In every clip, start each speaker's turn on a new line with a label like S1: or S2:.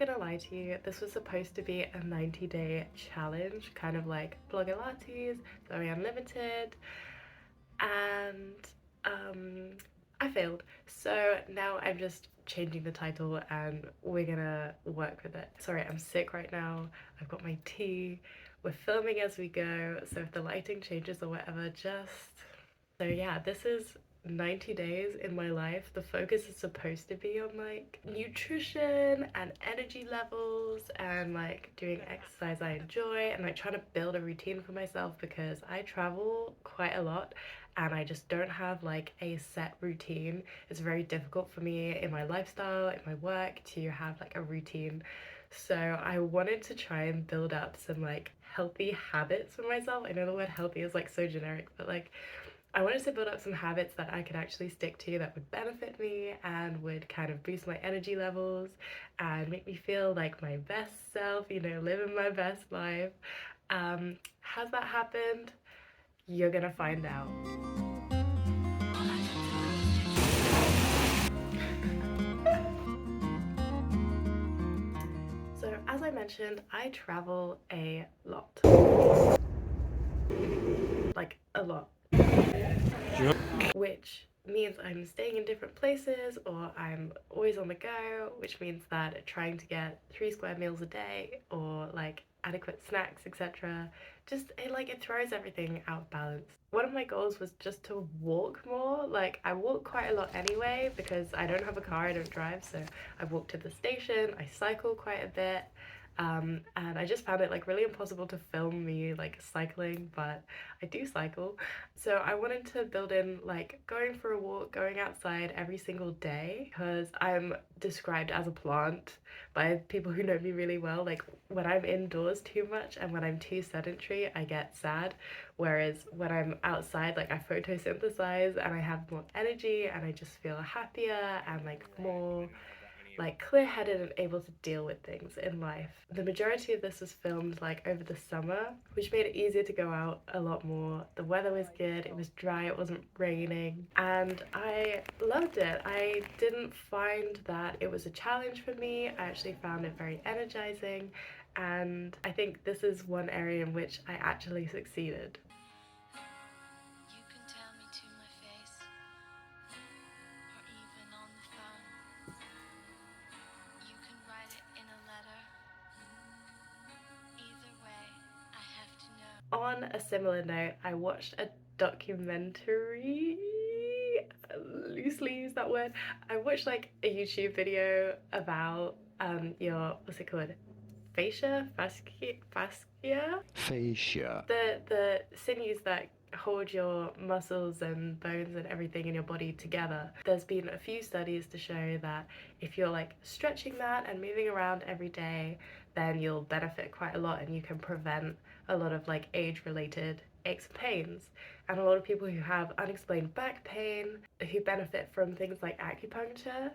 S1: gonna lie to you, this was supposed to be a 90-day challenge, kind of like Blogger Lattes, Very Unlimited, and I failed. So now I'm just changing the title and we're gonna work with it. Sorry, I'm sick right now. I've got my tea. We're filming as we go, so if the lighting changes or whatever, just... So yeah, this is 90 days in my life. The focus is supposed to be on like nutrition and energy levels and like doing exercise I enjoy and like trying to build a routine for myself because I travel quite a lot and I just don't have like a set routine. It's very difficult for me in my lifestyle, in my work, to have like a routine. So I wanted to try and build up some like healthy habits for myself. I know the word healthy is like so generic, but like I wanted to build up some habits that I could actually stick to that would benefit me and would kind of boost my energy levels and make me feel like my best self, you know, living my best life. Has that happened? You're gonna find out. So as I mentioned, I travel a lot. Like a lot. Which means I'm staying in different places or I'm always on the go, which means that trying to get 3 square meals a day or like adequate snacks, etc., just it throws everything out of balance. One of my goals was just to walk more. Like I walk quite a lot anyway because I don't have a car, I don't drive, so I walk to the station, I cycle quite a bit. And I just found it like really impossible to film me like cycling, but I do cycle. So I wanted to build in like going for a walk, going outside every single day because I'm described as a plant by people who know me really well. Like when I'm indoors too much and when I'm too sedentary, I get sad. Whereas when I'm outside, like I photosynthesize and I have more energy and I just feel happier and like more like clear-headed and able to deal with things in life. The majority of this was filmed like over the summer, which made it easier to go out a lot more. The weather was good, it was dry, it wasn't raining, and I loved it. I didn't find that it was a challenge for me. I actually found it very energizing, and I think this is one area in which I actually succeeded.
S2: You can tell me to my face, or even on the phone. You can write it in a letter. Either way, I have to know.
S1: On a similar note, I watched a documentary, loosely use that word. I watched like a YouTube video about your, what's it called? Fascia? Fascia?
S3: Fascia.
S1: The sinews that hold your muscles and bones and everything in your body together. There's been a few studies to show that if you're like stretching that and moving around every day, then you'll benefit quite a lot and you can prevent a lot of like age-related aches and pains. And a lot of people who have unexplained back pain, who benefit from things like acupuncture,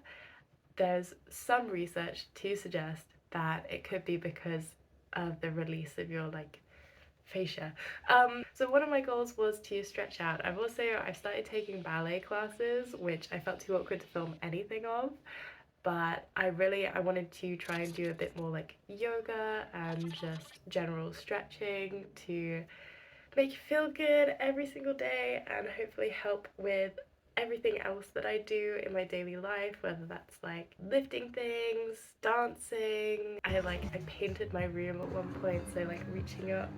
S1: there's some research to suggest that it could be because of the release of your like fascia. So one of my goals was to stretch out. I've started taking ballet classes, which I felt too awkward to film anything of, but I wanted to try and do a bit more like yoga and just general stretching to make you feel good every single day and hopefully help with everything else that I do in my daily life, whether that's like lifting things, dancing. I painted my room at one point, so like reaching up.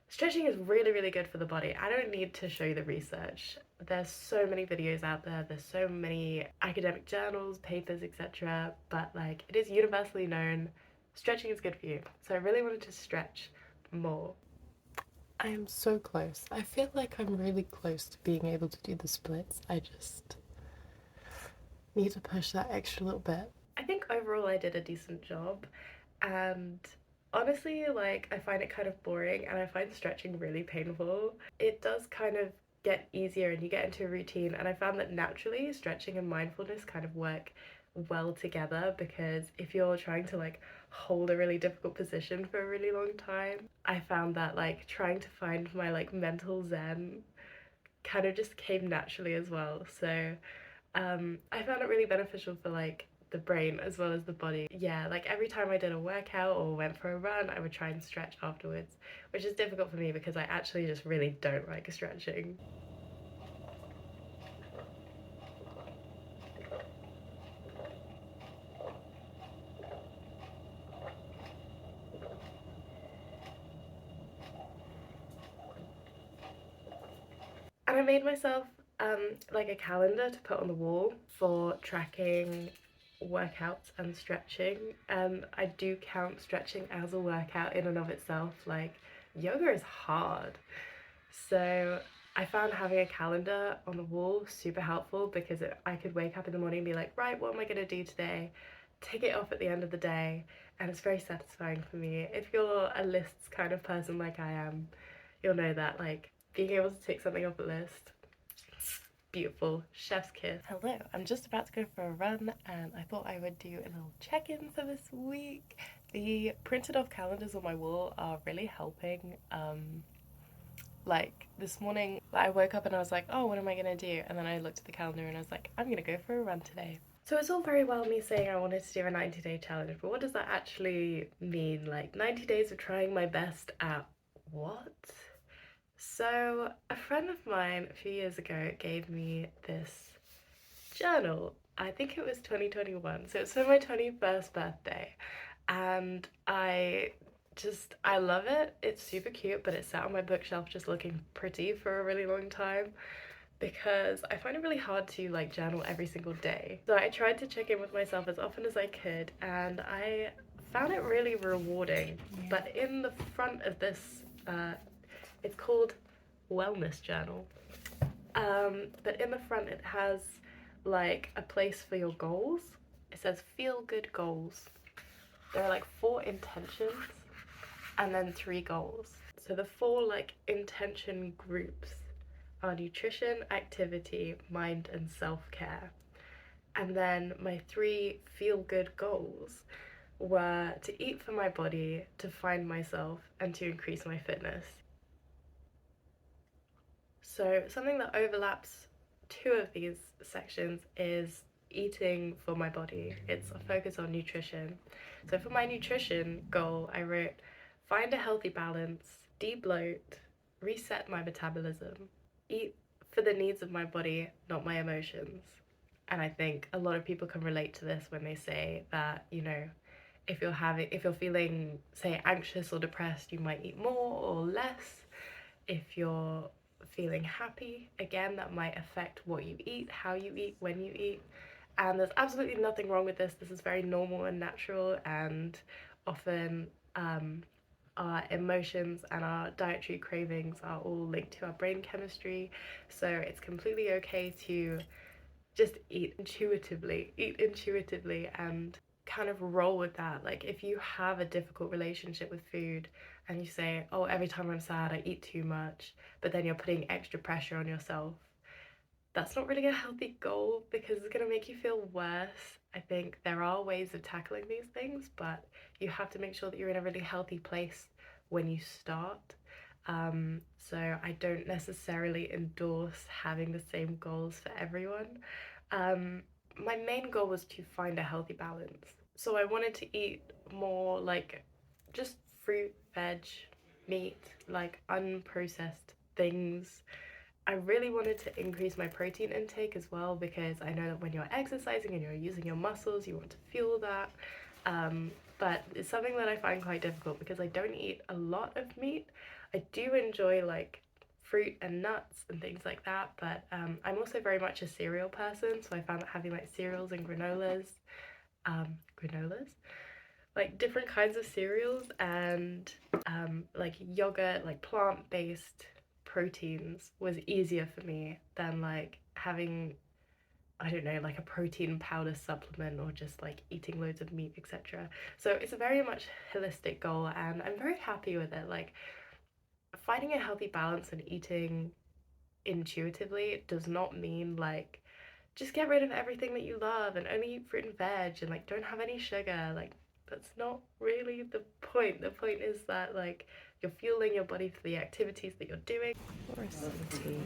S1: Stretching is really, really good for the body. I don't need to show you the research. There's so many videos out there, there's so many academic journals, papers, etc. But like it is universally known, stretching is good for you. So I really wanted to stretch more. I am so close. I feel like I'm really close to being able to do the splits. I just need to push that extra little bit. I think overall I did a decent job, and honestly, like I find it kind of boring and I find stretching really painful. It does kind of get easier and you get into a routine, and I found that naturally stretching and mindfulness kind of work well together, because if you're trying to like hold a really difficult position for a really long time, I found that like trying to find my like mental zen kind of just came naturally as well. So I found it really beneficial for like the brain as well as the body. Yeah, like every time I did a workout or went for a run, I would try and stretch afterwards, which is difficult for me because I actually just really don't like stretching. And I made myself like a calendar to put on the wall for tracking workouts and stretching. And I do count stretching as a workout in and of itself. Like yoga is hard. So I found having a calendar on the wall super helpful because I could wake up in the morning and be like, right, what am I going to do today? Tick it off at the end of the day. And it's very satisfying for me. If you're a lists kind of person like I am, you'll know that like being able to tick something off a list, beautiful, chef's kiss. Hello, I'm just about to go for a run and I thought I would do a little check-in for this week. The printed off calendars on my wall are really helping. Like this morning I woke up and I was like, oh, what am I gonna do? And then I looked at the calendar and I was like, I'm gonna go for a run today. So it's all very well me saying I wanted to do a 90-day challenge, but what does that actually mean? Like 90 days of trying my best at what? So a friend of mine a few years ago gave me this journal. I think it was 2021, so it's for my 21st birthday, and I love it. It's super cute, but it sat on my bookshelf just looking pretty for a really long time because I find it really hard to like journal every single day. So I tried to check in with myself as often as I could and I found it really rewarding. But in the front of this, it's called Wellness Journal. But in the front it has like a place for your goals. It says feel good goals. There are like 4 intentions and then 3 goals. So the 4 like intention groups are nutrition, activity, mind and self-care. And then my 3 feel-good goals were to eat for my body, to find myself, and to increase my fitness. So something that overlaps 2 of these sections is eating for my body. It's a focus on nutrition. So for my nutrition goal, I wrote, find a healthy balance, de-bloat, reset my metabolism, eat for the needs of my body, not my emotions. And I think a lot of people can relate to this when they say that, you know, if you're feeling, say, anxious or depressed, you might eat more or less. If you're feeling happy, again, that might affect what you eat, how you eat, when you eat. And there's absolutely nothing wrong with this. This is very normal and natural, and often our emotions and our dietary cravings are all linked to our brain chemistry. So it's completely okay to just eat intuitively and kind of roll with that. Like if you have a difficult relationship with food and you say, oh, every time I'm sad I eat too much, but then you're putting extra pressure on yourself, that's not really a healthy goal because it's going to make you feel worse. I think there are ways of tackling these things, but you have to make sure that you're in a really healthy place when you start. So I don't necessarily endorse having the same goals for everyone. My main goal was to find a healthy balance. So I wanted to eat more like just fruit, veg, meat, like unprocessed things. I really wanted to increase my protein intake as well because I know that when you're exercising and you're using your muscles, you want to fuel that. But it's something that I find quite difficult because I don't eat a lot of meat. I do enjoy like fruit and nuts and things like that, but I'm also very much a cereal person, so I found that having like cereals and granolas, like different kinds of cereals and like yogurt, like plant-based proteins was easier for me than like having, I don't know, like a protein powder supplement or just like eating loads of meat, etc. So it's a very much holistic goal and I'm very happy with it. Like finding a healthy balance and eating intuitively does not mean like just get rid of everything that you love and only eat fruit and veg and like don't have any sugar. Like that's not really the point. The point is that like you're fueling your body for the activities that you're doing. Or some tea.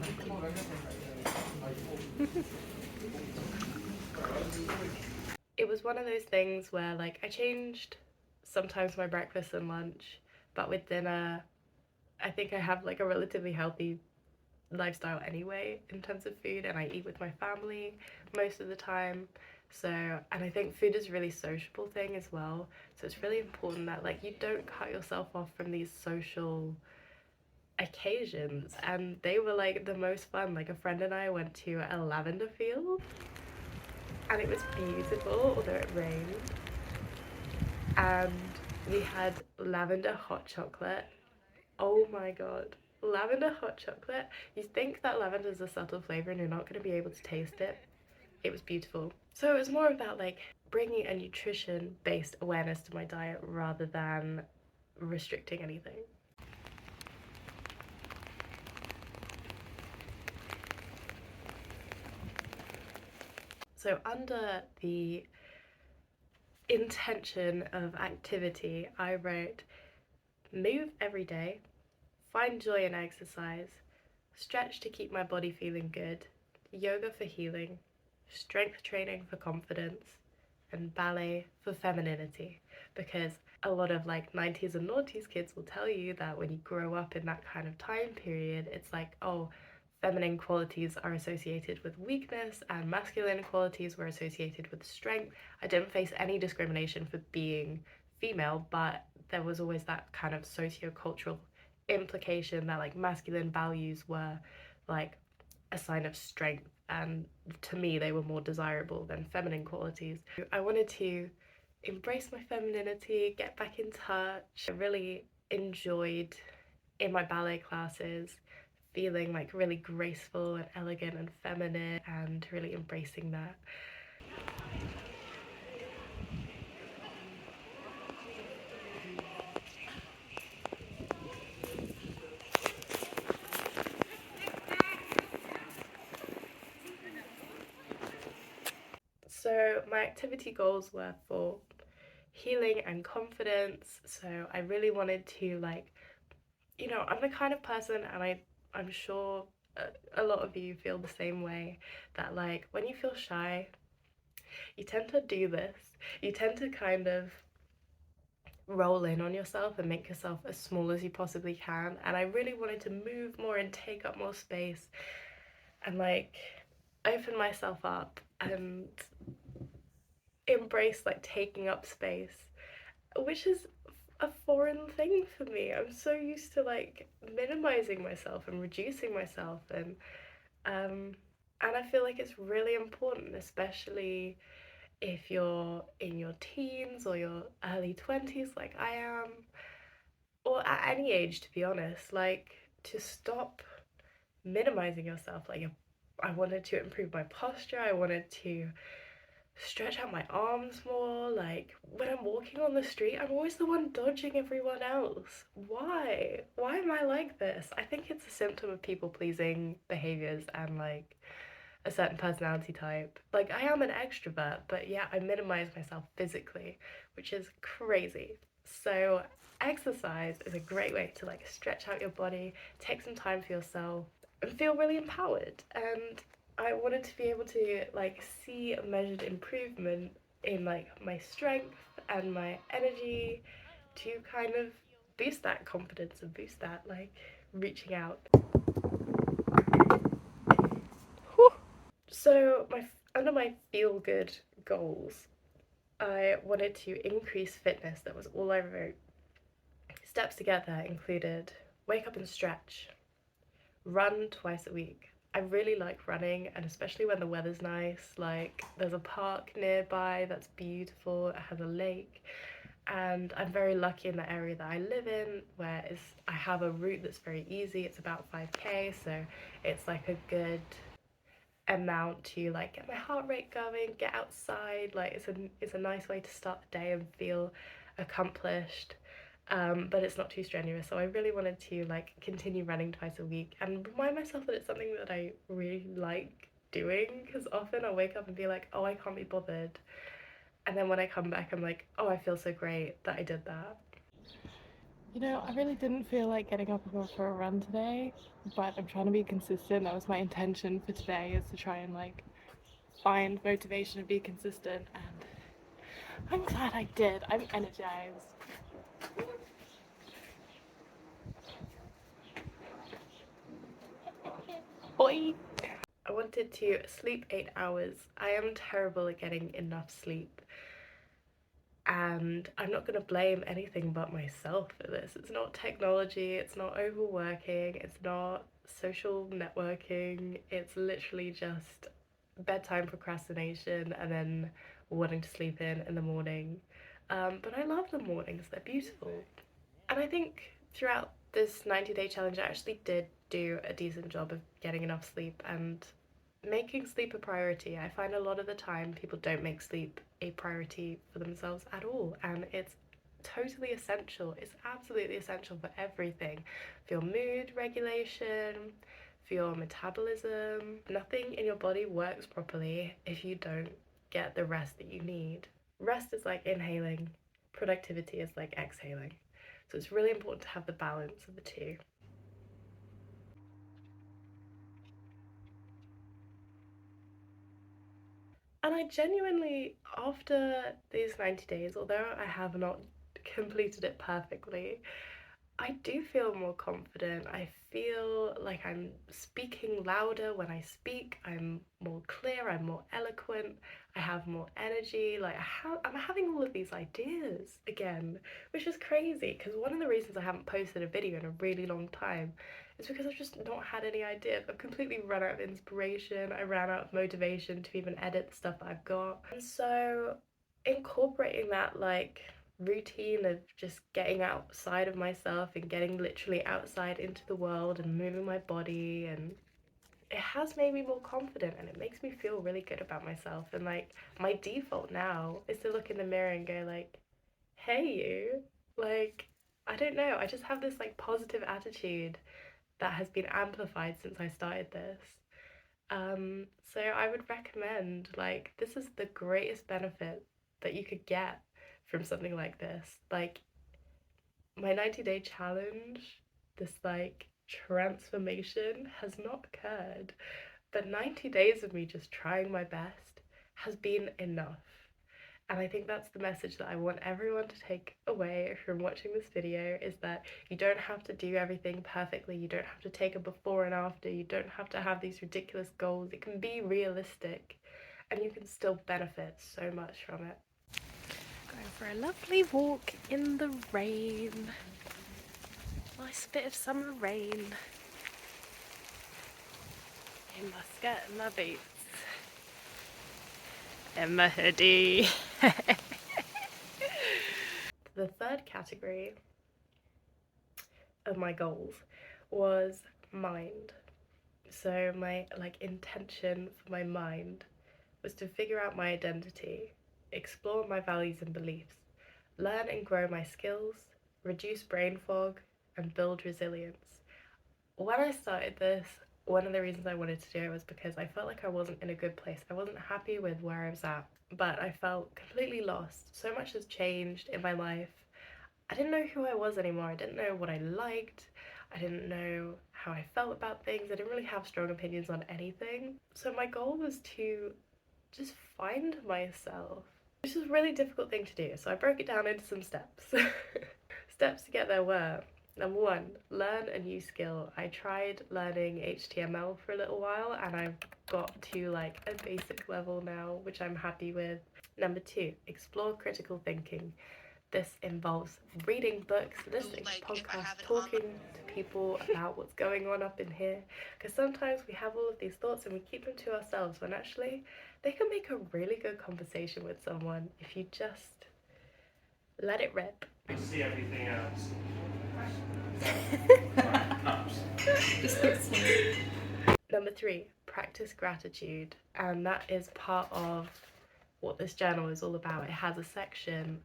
S1: It it was one of those things where like I changed sometimes my breakfast and lunch, but with dinner, I think I have like a relatively healthy lifestyle anyway in terms of food, and I eat with my family most of the time. So, and I think food is a really sociable thing as well. So it's really important that like you don't cut yourself off from these social occasions, and they were like the most fun. Like a friend and I went to a lavender field and it was beautiful, although it rained, and we had lavender hot chocolate. Oh my god. Lavender hot chocolate. You think that lavender is a subtle flavor and you're not going to be able to taste it. It was beautiful. So it was more about like bringing a nutrition based awareness to my diet rather than restricting anything. So under the intention of activity, I wrote move every day, find joy in exercise, stretch to keep my body feeling good, yoga for healing, strength training for confidence, and ballet for femininity. Because a lot of like 90s and noughties kids will tell you that when you grow up in that kind of time period, it's like, oh, feminine qualities are associated with weakness and masculine qualities were associated with strength. I didn't face any discrimination for being female, but there was always that kind of socio-cultural implication that like masculine values were like a sign of strength, and to me they were more desirable than feminine qualities. I wanted to embrace my femininity, get back in touch. I really enjoyed in my ballet classes feeling like really graceful and elegant and feminine and really embracing that. So my activity goals were for healing and confidence. So I really wanted to like, you know, I'm the kind of person, and I'm sure a lot of you feel the same way, that like when you feel shy, you tend to do this. You tend to kind of roll in on yourself and make yourself as small as you possibly can. And I really wanted to move more and take up more space and like open myself up and embrace like taking up space, which is a foreign thing for me. I'm so used to like minimizing myself and reducing myself, and I feel like it's really important, especially if you're in your teens or your early 20s like I am, or at any age to be honest, like to stop minimizing yourself. Like I wanted to improve my posture, I wanted to stretch out my arms more. Like when I'm walking on the street, I'm always the one dodging everyone else. Why am I like this? I think it's a symptom of people pleasing behaviors and like a certain personality type. Like I am an extrovert, but yeah, I minimize myself physically, which is crazy. So exercise is a great way to like stretch out your body, take some time for yourself, and feel really empowered. And I wanted to be able to like see a measured improvement in like my strength and my energy to kind of boost that confidence and boost that like reaching out. So my under my feel good goals, I wanted to increase fitness. That was all I wrote. Steps to get there included wake up and stretch, run twice a week. I really like running, and especially when the weather's nice. Like there's a park nearby that's beautiful, it has a lake, and I'm very lucky in the area that I live in where I have a route that's very easy. It's about 5k, so it's like a good amount to like get my heart rate going, get outside. Like it's a nice way to start the day and feel accomplished, but it's not too strenuous. So I really wanted to like continue running twice a week and remind myself that it's something that I really like doing, because often I'll wake up and be like, oh, I can't be bothered, and then when I come back I'm like, oh, I feel so great that I did that. You know, I really didn't feel like getting up and going for a run today, but I'm trying to be consistent. That was my intention for today, is to try and like find motivation and be consistent. And I'm glad I did. I'm energized. Oi! I wanted to sleep 8 hours. I am terrible at getting enough sleep. And I'm not going to blame anything but myself for this. It's not technology, it's not overworking, it's not social networking, it's literally just bedtime procrastination and then wanting to sleep in the morning. But I love the mornings, they're beautiful. And I think throughout this 90-day challenge, I actually did do a decent job of getting enough sleep and making sleep a priority. I find a lot of the time people don't make sleep a priority for themselves at all, and it's totally essential. It's absolutely essential for everything, for your mood regulation, for your metabolism. Nothing in your body works properly if you don't get the rest that you need. Rest is like inhaling, productivity is like exhaling. So it's really important to have the balance of the two. And I genuinely, after these 90 days, although I have not completed it perfectly, I do feel more confident. I feel like I'm speaking louder when I speak. I'm more clear, I'm more eloquent, I have more energy. Like, I'm having all of these ideas again, which is crazy because one of the reasons I haven't posted a video in a really long time is because I've just not had any ideas. I've completely run out of inspiration, I ran out of motivation to even edit the stuff that I've got. And so, incorporating that, like, routine of just getting outside of myself and getting literally outside into the world and moving my body, and it has made me more confident and it makes me feel really good about myself. And like, my default now is to look in the mirror and go like, hey you, like, I don't know, I just have this like positive attitude that has been amplified since I started this. So I would recommend, like, this is the greatest benefit that you could get from something like this. Like, my 90-day challenge, this like transformation has not occurred, but 90 days of me just trying my best has been enough. And I think that's the message that I want everyone to take away from watching this video, is that you don't have to do everything perfectly, you don't have to take a before and after, you don't have to have these ridiculous goals. It can be realistic and you can still benefit so much from it. Going for a lovely walk in the rain. Nice bit of summer rain. In my skirt and my boots. And my hoodie. The third category of my goals was mind. So my like intention for my mind was to figure out my identity, explore my values and beliefs, learn and grow my skills, reduce brain fog, and build resilience. When I started this, one of the reasons I wanted to do it was because I felt like I wasn't in a good place. I wasn't happy with where I was at, but I felt completely lost. So much has changed in my life. I didn't know who I was anymore. I didn't know what I liked. I didn't know how I felt about things. I didn't really have strong opinions on anything. So my goal was to just find myself, which is a really difficult thing to do. So I broke it down into some steps. Steps to get there were: number one, learn a new skill. I tried learning HTML for a little while and I've got to like a basic level now, which I'm happy with. Number two, explore critical thinking. This involves reading books, listening to podcasts, talking to people about what's going on up in here. Because sometimes we have all of these thoughts and we keep them to ourselves, when actually they can make a really good conversation with someone if you just let it rip.
S3: I see everything else.
S1: Number three, practice gratitude. And that is part of what this journal is all about. It has a section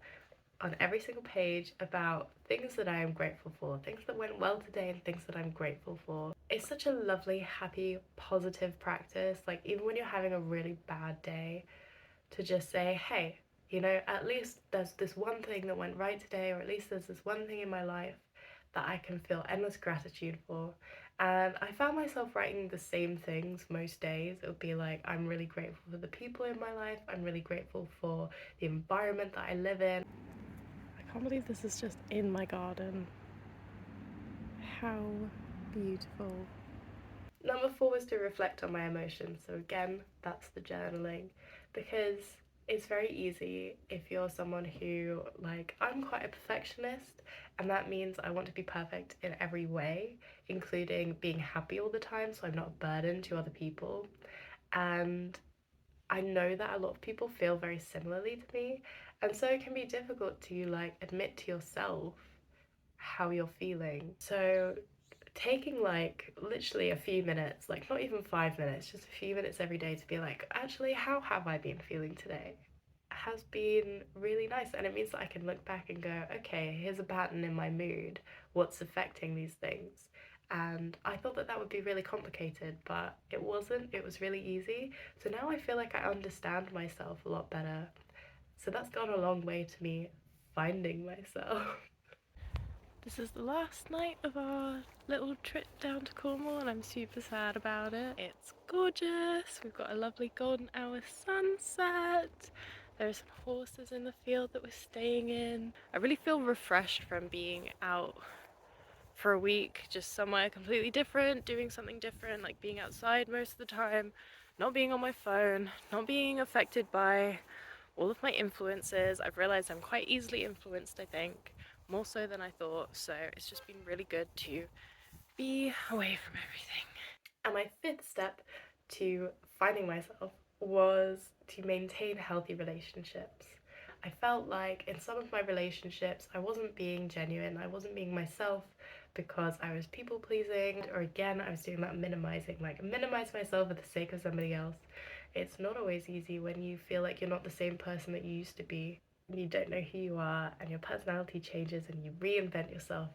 S1: on every single page about things that I am grateful for, things that went well today and things that I'm grateful for. It's such a lovely, happy, positive practice. Like, even when you're having a really bad day, to just say, hey, you know, at least there's this one thing that went right today, or at least there's this one thing in my life that I can feel endless gratitude for. And I found myself writing the same things most days. It would be like, I'm really grateful for the people in my life, I'm really grateful for the environment that I live in. I can't believe this is just in my garden. How beautiful. Number 4 was to reflect on my emotions. So again, that's the journaling, because it's very easy if you're someone who, like, I'm quite a perfectionist, and that means I want to be perfect in every way, including being happy all the time so I'm not a burden to other people. And I know that a lot of people feel very similarly to me, and so it can be difficult to like admit to yourself how you're feeling. So taking like literally a few minutes, like not even 5 minutes, just a few minutes every day to be like, actually, how have I been feeling today? Has been really nice. And it means that I can look back and go, okay, here's a pattern in my mood. What's affecting these things? And I thought that that would be really complicated, but it wasn't. It was really easy. So now I feel like I understand myself a lot better. So that's gone a long way to me finding myself. This is the last night of our little trip down to Cornwall, and I'm super sad about it. It's gorgeous. We've got a lovely golden hour sunset. There are some horses in the field that we're staying in. I really feel refreshed from being out for a week, just somewhere completely different, doing something different, like being outside most of the time, not being on my phone, not being affected by all of my influences. I've realized I'm quite easily influenced, I think, more so than I thought. So it's just been really good to be away from everything. And my 5th step to finding myself was to maintain healthy relationships. I felt like in some of my relationships, I wasn't being genuine, I wasn't being myself because I was people pleasing, or again, I was doing that minimizing, like minimize myself for the sake of somebody else. It's not always easy when you feel like you're not the same person that you used to be, and you don't know who you are, and your personality changes, and you reinvent yourself.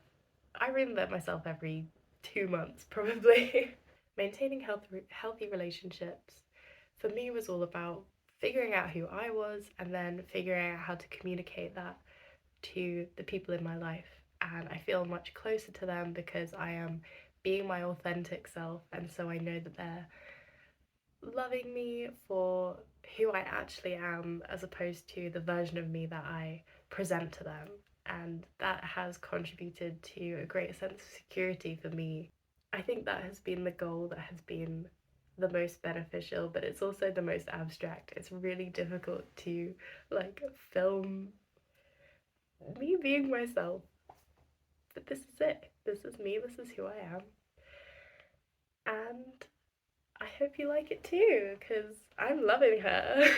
S1: I reinvent myself every 2 months, probably. Maintaining healthy relationships for me was all about figuring out who I was and then figuring out how to communicate that to the people in my life. And I feel much closer to them because I am being my authentic self, and so I know that they're loving me for who I actually am as opposed to the version of me that I present to them. And that has contributed to a great sense of security for me. I think that has been the goal that has been the most beneficial, but it's also the most abstract. It's really difficult to like film me being myself. But this is it. This is me. This is who I am. And I hope you like it too, because I'm loving her.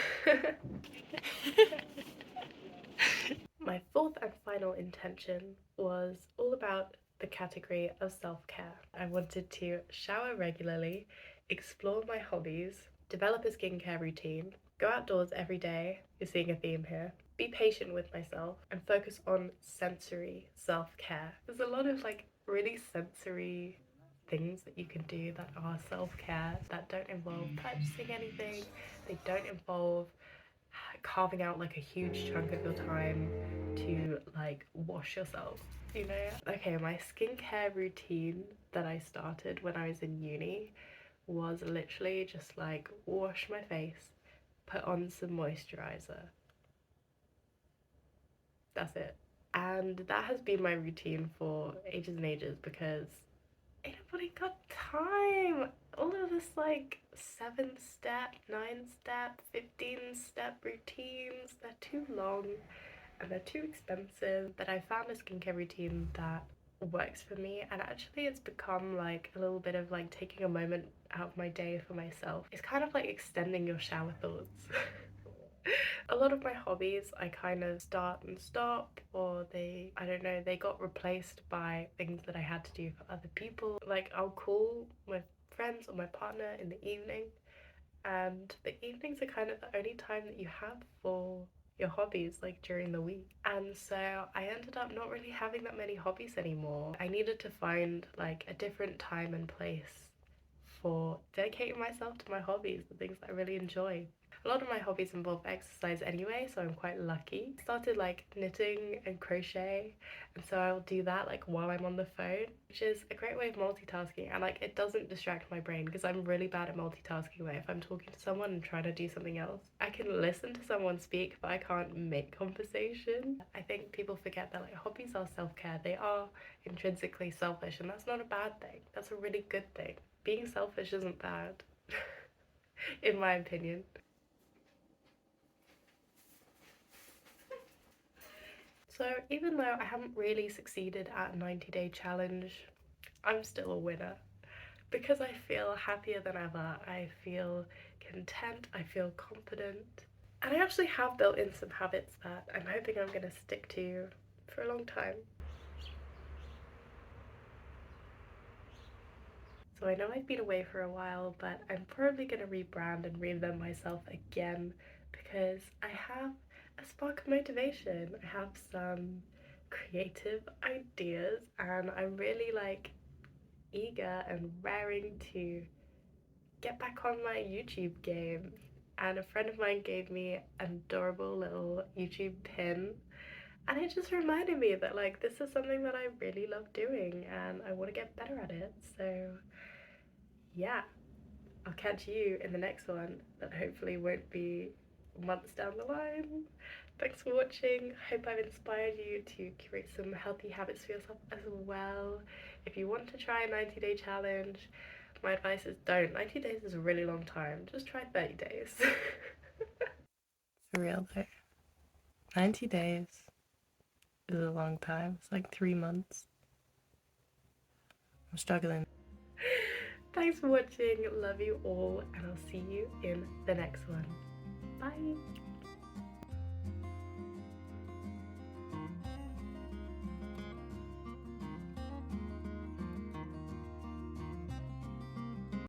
S1: My 4th and final intention was all about the category of self-care. I wanted to shower regularly, explore my hobbies, develop a skincare routine, go outdoors every day, you're seeing a theme here, be patient with myself, and focus on sensory self-care. There's a lot of like really sensory things that you can do that are self-care that don't involve purchasing anything, they don't involve carving out like a huge chunk of your time to like wash yourself, you know? Okay, my skincare routine that I started when I was in uni was literally just like wash my face, put on some moisturizer. That's it. And that has been my routine for ages and ages because ain't nobody got time. All of this like 7-step, 9-step, 15-step routines, they're too long and they're too expensive. But I found a skincare routine that works for me, and actually it's become like a little bit of like taking a moment out of my day for myself. It's kind of like extending your shower thoughts. A lot of my hobbies I kind of start and stop, or they, I don't know, they got replaced by things that I had to do for other people. Like I'll call my friends or my partner in the evening, and the evenings are kind of the only time that you have for your hobbies like during the week. And so I ended up not really having that many hobbies anymore. I needed to find like a different time and place for dedicating myself to my hobbies, the things that I really enjoy. A lot of my hobbies involve exercise anyway, so I'm quite lucky. I started like knitting and crochet, and so I'll do that like while I'm on the phone, which is a great way of multitasking, and like it doesn't distract my brain because I'm really bad at multitasking. Like if I'm talking to someone and trying to do something else, I can listen to someone speak, but I can't make conversation. I think people forget that like hobbies are self-care. They are intrinsically selfish, and that's not a bad thing. That's a really good thing. Being selfish isn't bad, in my opinion. So even though I haven't really succeeded at a 90-day challenge, I'm still a winner because I feel happier than ever. I feel content, I feel confident, and I actually have built in some habits that I'm hoping I'm going to stick to for a long time. So I know I've been away for a while, but I'm probably going to rebrand and reinvent myself again because I have a spark of motivation. I have some creative ideas and I'm really like eager and raring to get back on my YouTube game. And a friend of mine gave me an adorable little YouTube pin, and it just reminded me that like this is something that I really love doing and I want to get better at it. So yeah, I'll catch you in the next one that hopefully won't be months down the line. Thanks for watching. Hope I've inspired you to create some healthy habits for yourself as well. If you want to try a 90-day challenge, my advice is don't. 90 days is a really long time. Just try 30 days. For real though, 90 days is a long time. It's like 3 months. I'm struggling. Thanks for watching. Love you all, and I'll see you in the next one. Bye.